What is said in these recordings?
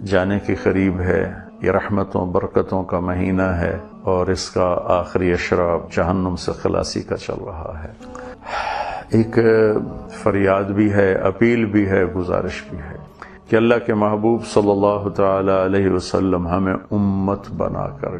جانے کے قریب ہے، یہ رحمتوں برکتوں کا مہینہ ہے، اور اس کا آخری اشراف جہنم سے خلاصی کا چل رہا ہے۔ ایک فریاد بھی ہے، اپیل بھی ہے، گزارش بھی ہے کہ اللہ کے محبوب صلی اللہ تعالی علیہ وسلم ہمیں امت بنا کر،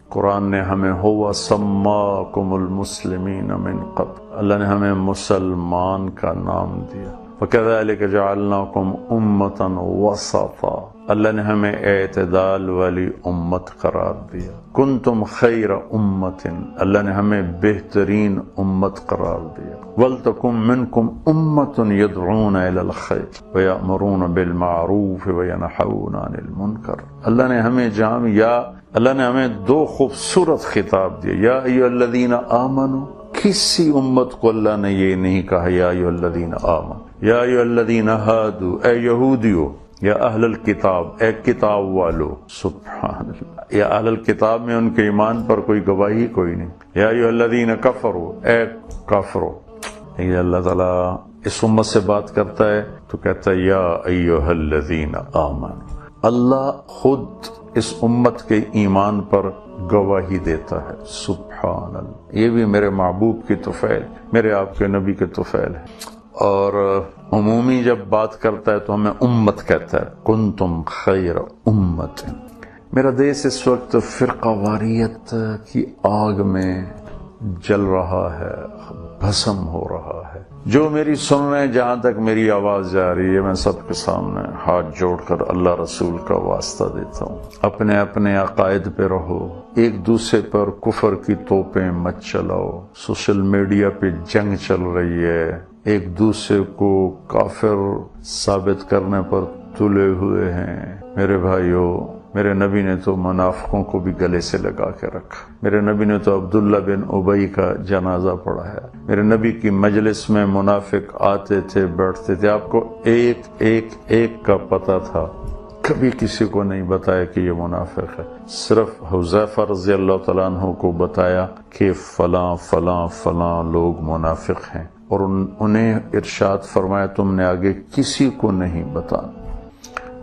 قرآن نے ہمیں ہوا سماکم المسلمین من قبل، اللہ نے ہمیں مسلمان کا نام دیا، وَكَذَلِكَ جَعَلْنَاكُمْ أُمَّةً وَسَطًا، اللہ نے ہمیں اعتدال والی امت قرار دیا، کنتم خیر امت، اللہ نے ہمیں بہترین امت قرار دیا، وَلْتَكُمْ مِنْكُمْ أُمَّةٌ يَدْعُونَ إِلَى الْخَيْرِ وَيَأْمُرُونَ بِالْمَعْرُوفِ وَيَنْهَوْنَ عَنِ الْمُنْكَرِ، اللہ نے ہمیں دو خوبصورت خطاب دیے، یا ایھا الذین آمنوا، کسی امت کو اللہ نے یہ نہیں کہا یا ایھا الذین آمنوا، یا ایھا الذین ہادوا، اے یہودیو، یا اہل الکتاب، اے کتاب والو، سبحان اللہ، یا اہل الکتاب میں ان کے ایمان پر کوئی گواہی کوئی نہیں، یا ایھا الذین کفروا، اے کافرو۔ یہ اللہ تعالیٰ اس امت سے بات کرتا ہے تو کہتا ہے یا ایھا الذین آمنوا، اللہ خود اس امت کے ایمان پر گواہی دیتا ہے، سبحان اللہ، یہ بھی میرے محبوب کی طفیل، میرے آپ کے نبی کے طفیل ہے۔ اور عمومی جب بات کرتا ہے تو ہمیں امت کہتا ہے، کنتم خیر امت۔ میرا دیش اس وقت فرقہ واریت کی آگ میں جل رہا ہے، بھسم ہو رہا ہے۔ جو میری سن رہے ہیں، جہاں تک میری آواز جا رہی ہے، میں سب کے سامنے ہاتھ جوڑ کر اللہ رسول کا واسطہ دیتا ہوں، اپنے اپنے عقائد پہ رہو، ایک دوسرے پر کفر کی توپیں مت چلاؤ۔ سوشل میڈیا پہ جنگ چل رہی ہے، ایک دوسرے کو کافر ثابت کرنے پر تلے ہوئے ہیں۔ میرے بھائیو، میرے نبی نے تو منافقوں کو بھی گلے سے لگا کے رکھا، میرے نبی نے تو عبداللہ بن ابی کا جنازہ پڑھایا، میرے نبی کی مجلس میں منافق آتے تھے، بیٹھتے تھے، آپ کو ایک ایک ایک کا پتہ تھا، کبھی کسی کو نہیں بتایا کہ یہ منافق ہے، صرف حذیفہ رضی اللہ تعالیٰ عنہ کو بتایا کہ فلاں فلاں فلاں لوگ منافق ہیں، اور انہیں ارشاد فرمایا تم نے آگے کسی کو نہیں بتانا۔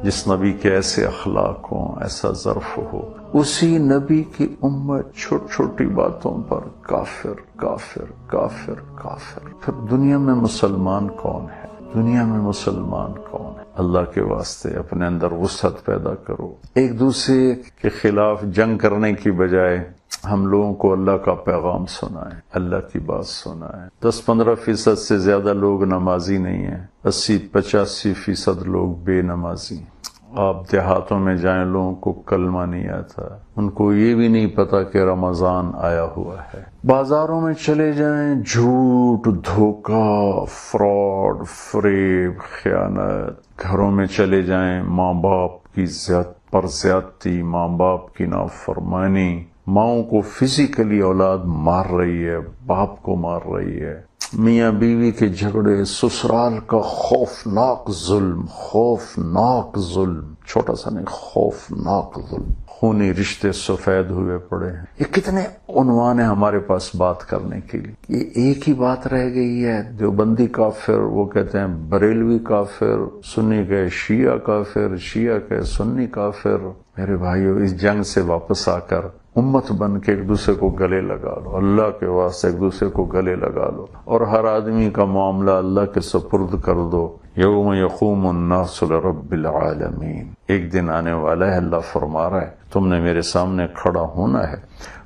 جس نبی کے ایسے اخلاق ہوں، ایسا ظرف ہو، اسی نبی کی امت چھوٹی چھوٹی باتوں پر کافر کافر کافر کافر۔ پھر دنیا میں مسلمان کون ہے؟ دنیا میں مسلمان کون ہے؟ اللہ کے واسطے اپنے اندر وسعت پیدا کرو، ایک دوسرے کے خلاف جنگ کرنے کی بجائے ہم لوگوں کو اللہ کا پیغام سنائیں، اللہ کی بات سنائیں۔ 10-15% سے زیادہ لوگ نمازی نہیں ہیں، 80-85% لوگ بے نمازی ہیں۔ آپ دیہاتوں میں جائیں، لوگوں کو کلمہ نہیں آتا، ان کو یہ بھی نہیں پتا کہ رمضان آیا ہوا ہے۔ بازاروں میں چلے جائیں، جھوٹ، دھوکہ، فراڈ، فریب، خیانت۔ گھروں میں چلے جائیں، ماں باپ کی زیادتی، ماں باپ کی نافرمانی، ماؤں کو فزیکلی اولاد مار رہی ہے، باپ کو مار رہی ہے، میاں بیوی کے جھگڑے، سسرال کا خوفناک ظلم، خوفناک ظلم، چھوٹا سا نہیں، خوفناک ظلم، خونی رشتے سفید ہوئے پڑے ہیں۔ یہ کتنے عنوان ہیں ہمارے پاس بات کرنے کے لیے، یہ ایک ہی بات رہ گئی ہے۔ دیوبندی کافر، وہ کہتے ہیں بریلوی کافر، سنی کہے شیعہ کافر، شیعہ کہے سنی کافر۔ میرے بھائیو، اس جنگ سے واپس آ کر امت بن کے ایک دوسرے کو گلے لگا لو، اللہ کے واسطے ایک دوسرے کو گلے لگا لو، اور ہر آدمی کا معاملہ اللہ کے سپرد کر دو۔ یوم یقوم الناس لرب العالمین، ایک دن آنے والا ہے، اللہ فرما رہا ہے تم نے میرے سامنے کھڑا ہونا ہے۔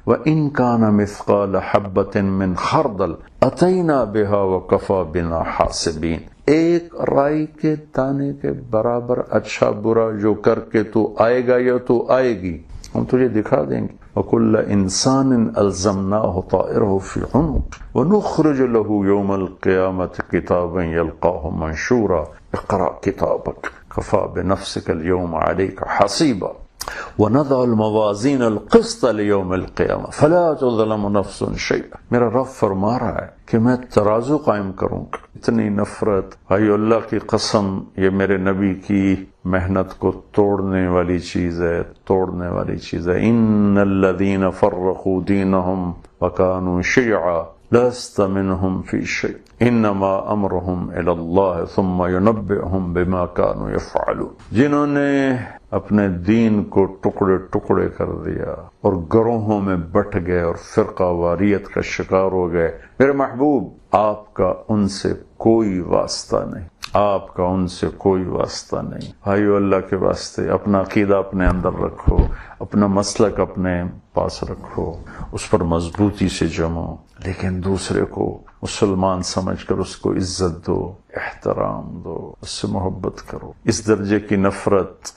وَإِن كَانَ مِثْقَالَ حَبَّةٍ مِّنْ خَرْدَلٍ أَتَيْنَا بِهَا وَكَفَى بِنَا حَاسِبِينَ، ایک رائی کے دانے کے برابر اچھا برا جو کر کے تو آئے گا یا تو آئے گی، ہم تجھے دکھا دیں گے۔ وَكُلَّ إِنسَانٍ أَلْزَمْنَاهُ طَائِرَهُ فِي عُنُقِهِ وَنُخْرِجُ لَهُ يَوْمَ الْقِيَامَةِ كِتَابًا يَلْقَاهُ مَنشُورًا اقْرَأْ كِتَابَكَ كَفَى بِنَفْسِكَ الْيَوْمَ عَلَيْكَ حَصِيبًا وَنَضَعُ الْمَوَازِينَ الْقِسْطَ لِيَوْمِ الْقِيَامَةِ فَلَا تُظْلَمُ نَفْسٌ شَيْئًا، میرا رب فرما رہا ہے کہ میں ترازو قائم کروں گا۔ اتنی نفرت، بھائی اللہ کی قسم، یہ میرے نبی کی محنت کو توڑنے والی چیز ہے، توڑنے والی چیز ہے۔ ان الذین فرقوا دینہم وکانوا شیعا لست منهم في شيء انما امرهم الى الله ثم ينبئهم بما كانوا يفعلون. جنہوں نے اپنے دین کو ٹکڑے ٹکڑے کر دیا اور گروہوں میں بٹ گئے اور فرقہ واریت کا شکار ہو گئے، میرے محبوب آپ کا ان سے کوئی واسطہ نہیں، آپ کا ان سے کوئی واسطہ نہیں۔ بھائیو، اللہ کے واسطے اپنا عقیدہ اپنے اندر رکھو، اپنا مسلک اپنے پاس رکھو، اس پر مضبوطی سے جمو، لیکن دوسرے کو مسلمان سمجھ کر اس کو عزت دو، احترام دو، اس سے محبت کرو۔ اس درجے کی نفرت،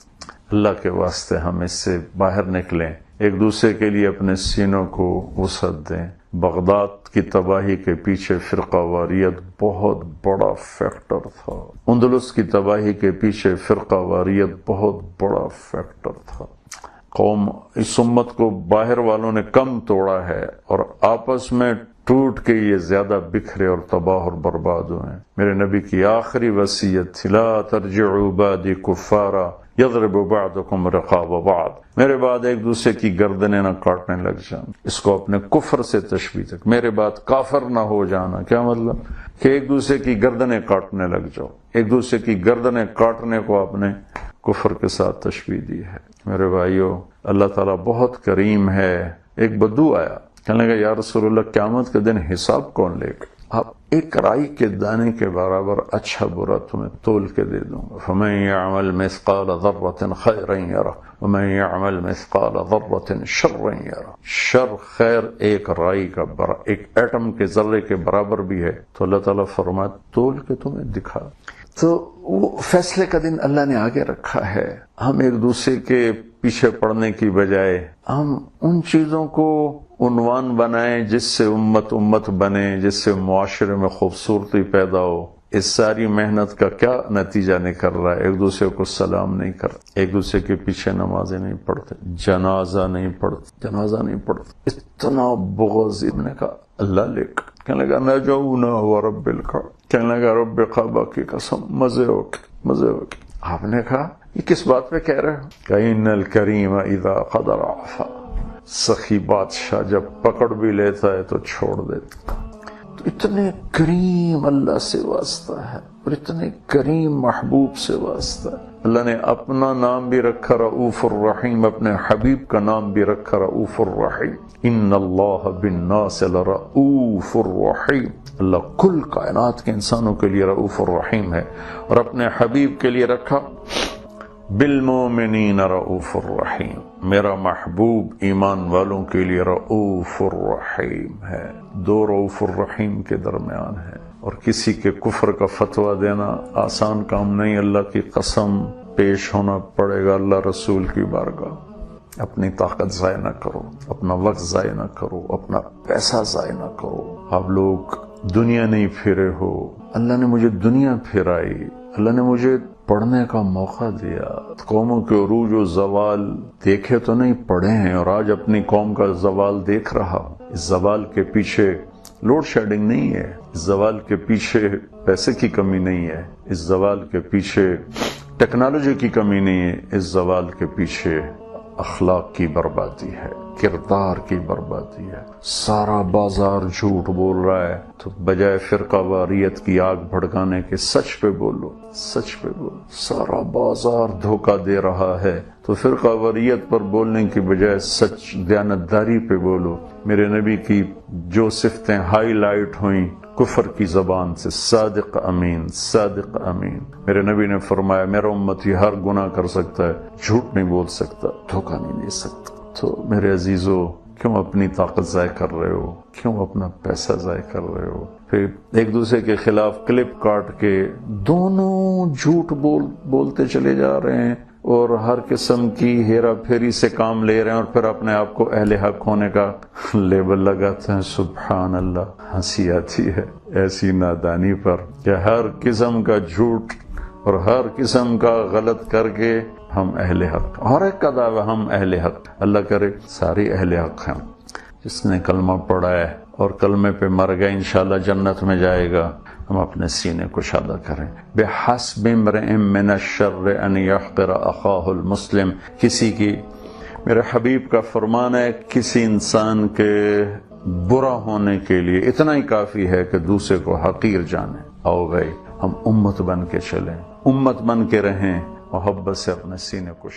اللہ کے واسطے ہم اس سے باہر نکلیں، ایک دوسرے کے لیے اپنے سینوں کو وسعت دیں۔ بغداد کی تباہی کے پیچھے فرقہ واریت بہت بڑا فیکٹر تھا، اندلس کی تباہی کے پیچھے فرقہ واریت بہت بڑا فیکٹر تھا۔ قوم، اس امت کو باہر والوں نے کم توڑا ہے اور آپس میں ٹوٹ کے یہ زیادہ بکھرے اور تباہ اور برباد ہوئے ہیں۔ میرے نبی کی آخری وصیت تھی، لا ترجعوا بعدی کفارا یضرب بعضکم رقاب بعض، میرے بعد ایک دوسرے کی گردنیں نہ کاٹنے لگ جانا۔ اس کو اپنے کفر سے تشبیہ تک، میرے بعد کافر نہ ہو جانا، کیا مطلب کہ ایک دوسرے کی گردنیں کاٹنے لگ جاؤ، ایک دوسرے کی گردنیں کاٹنے کو آپ نے کفر کے ساتھ تشبیہ دی ہے۔ میرے بھائیو، اللہ تعالیٰ بہت کریم ہے۔ ایک بدو آیا، کہنے لگا یا رسول اللہ قیامت کے دن حساب کون لے گا؟ آپ ایک رائی کے دانے کے برابر اچھا برا تمہیں تول کے دے دوں گا۔ فمن يعمل مثقال ذرة خيرا يره ومن يعمل مثقال ذرة شرا يره۔ شر خیر ایک رائی کا ایک ایٹم کے ذرے کے برابر بھی ہے، تو اللہ تعالیٰ فرمایا تول کے تمہیں دکھا۔ تو وہ فیصلے کا دن اللہ نے آگے رکھا ہے۔ ہم ایک دوسرے کے پیچھے پڑنے کی بجائے ہم ان چیزوں کو عنوان بنائیں جس سے امت بنے، جس سے معاشرے میں خوبصورتی پیدا ہو۔ اس ساری محنت کا کیا نتیجہ نکل رہا ہے؟ ایک دوسرے کو سلام نہیں کرتے، ایک دوسرے کے پیچھے نمازیں نہیں پڑھتے، جنازہ نہیں پڑھتے۔ اتنا بغض، نے کہا اللہ لے کر، کہنے لگا نجونا ورب الکعبہ، کہنے لگا رب کعبہ کی قسم، مزے ہو کے۔ آپ نے کہا یہ کس بات پہ کہہ رہے ہو؟ کہ ان الکریم اذا قدر عفا، سخی بادشاہ جب پکڑ بھی لیتا ہے تو چھوڑ دیتا۔ تو اتنے کریم اللہ سے واسطہ ہے اور اتنے کریم محبوب سے واسطہ ہے۔ اللہ نے اپنا نام بھی رکھا رؤوف الرحیم، اپنے حبیب کا نام بھی رکھا رؤوف الرحیم۔ ان اللہ بالناس لرؤوف الرحیم، اللہ کل کائنات کے انسانوں کے لیے رؤوف الرحیم ہے، اور اپنے حبیب کے لیے رکھا بالمومنین رؤوف الرحیم، میرا محبوب ایمان والوں کے لیے رؤوف الرحیم ہے۔ دو رؤوف الرحیم کے درمیان ہے، اور کسی کے کفر کا فتویٰ دینا آسان کام نہیں۔ اللہ کی قسم، پیش ہونا پڑے گا اللہ رسول کی بارگاہ۔ اپنی طاقت ضائع نہ کرو، اپنا وقت ضائع نہ کرو، اپنا پیسہ ضائع نہ کرو۔ آپ لوگ دنیا نہیں پھرے ہو، اللہ نے مجھے دنیا پھرائی، اللہ نے مجھے پڑھنے کا موقع دیا۔ قوموں کے عروج و زوال دیکھے تو نہیں، پڑھے ہیں، اور آج اپنی قوم کا زوال دیکھ رہا۔ اس زوال کے پیچھے لوڈ شیڈنگ نہیں ہے، اس زوال کے پیچھے پیسے کی کمی نہیں ہے، اس زوال کے پیچھے ٹیکنالوجی کی کمی نہیں ہے، اس زوال کے پیچھے اخلاق کی بربادی ہے، کردار کی بربادی ہے۔ سارا بازار جھوٹ بول رہا ہے، تو بجائے فرقہ واریت کی آگ بھڑکانے کے سچ پہ بولو، سچ پہ بولو۔ سارا بازار دھوکہ دے رہا ہے، تو فرقہ واریت پر بولنے کی بجائے سچ دیانتداری پہ بولو۔ میرے نبی کی جو صفتیں ہائی لائٹ ہوئیں کفر کی زبان سے، صادق امین، صادق امین۔ میرے نبی نے فرمایا میرا امتی ہر گناہ کر سکتا ہے، جھوٹ نہیں بول سکتا، دھوکہ نہیں دے سکتا۔ تو میرے عزیزو، کیوں اپنی طاقت ضائع کر رہے ہو؟ کیوں اپنا پیسہ ضائع کر رہے ہو؟ پھر ایک دوسرے کے خلاف کلپ کاٹ کے دونوں جھوٹ بولتے چلے جا رہے ہیں، اور ہر قسم کی ہیرا پھیری سے کام لے رہے ہیں، اور پھر اپنے آپ کو اہل حق ہونے کا لیبل لگاتے ہیں۔ سبحان اللہ، ہنسی آتی ہے ایسی نادانی پر کہ ہر قسم کا جھوٹ اور ہر قسم کا غلط کر کے ہم اہل حق، ہر ایک کا دعویٰ ہم اہل حق۔ اللہ کرے ساری اہل حق ہیں۔ جس نے کلمہ پڑھا ہے اور کلمے پہ مر گئے انشاءاللہ جنت میں جائے گا۔ ہم اپنے سینے کو شادہ کریں۔ بحسب امرئ من الشر ان يحقر اخاہ المسلم، کسی کی، میرے حبیب کا فرمان ہے، کسی انسان کے برا ہونے کے لیے اتنا ہی کافی ہے کہ دوسرے کو حقیر جانے۔ آؤ بھائی ہم امت بن کے چلیں، امت بن کے رہیں، محبت سے اپنے سینے کو